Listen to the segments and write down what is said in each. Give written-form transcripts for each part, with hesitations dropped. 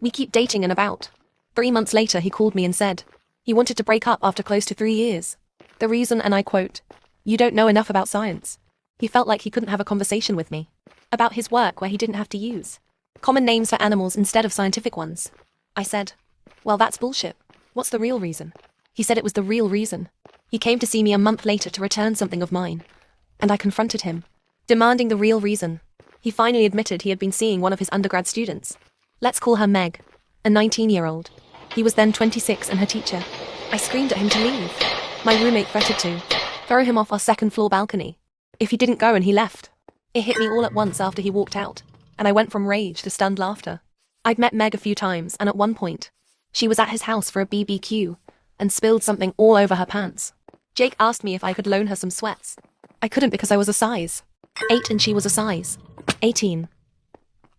We keep dating and about. 3 months later he called me and said he wanted to break up after close to 3 years. The reason, and I quote, "You don't know enough about science." He felt like he couldn't have a conversation with me about his work where he didn't have to use common names for animals instead of scientific ones. I said, "Well, that's bullshit. What's the real reason?" He said it was the real reason. He came to see me a month later to return something of mine, and I confronted him, demanding the real reason. He finally admitted he had been seeing one of his undergrad students. Let's call her Meg, a 19-year-old. He was then 26 and her teacher. I screamed at him to leave. My roommate threatened to throw him off our second-floor balcony if he didn't go, and he left. It hit me all at once after he walked out, and I went from rage to stunned laughter. I'd met Meg a few times, and at one point, she was at his house for a BBQ and spilled something all over her pants. Jake asked me if I could loan her some sweats. I couldn't because I was a size 8 and she was a size 18.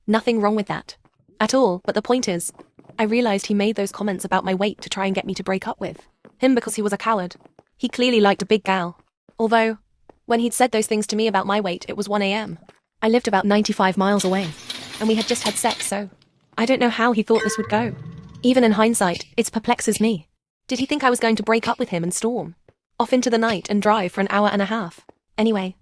Nothing wrong with that at all, but the point is, I realized he made those comments about my weight to try and get me to break up with him because he was a coward. He clearly liked a big gal. Although, when he'd said those things to me about my weight, it was 1 a.m. I lived about 95 miles away, and we had just had sex, so I don't know how he thought this would go. Even in hindsight, it perplexes me. Did he think I was going to break up with him and storm off into the night and drive for an hour and a half? Anyway,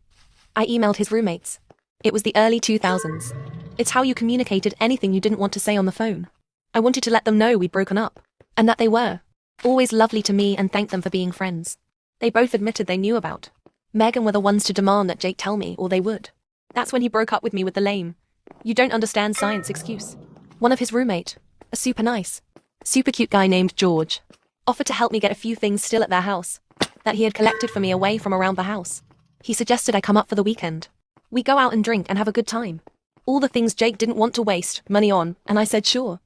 I emailed his roommates. It was the early 2000s. It's how you communicated anything you didn't want to say on the phone. I wanted to let them know we'd broken up, and that they were always lovely to me, and thank them for being friends. They both admitted they knew about Meg and were the ones to demand that Jake tell me, or they would. That's when he broke up with me with the lame "you don't understand science" excuse. One of his roommate, a super nice, super cute guy named George, offered to help me get a few things still at their house that he had collected for me away from around the house. He suggested I come up for the weekend. We go out and drink and have a good time. All the things Jake didn't want to waste money on, and I said sure.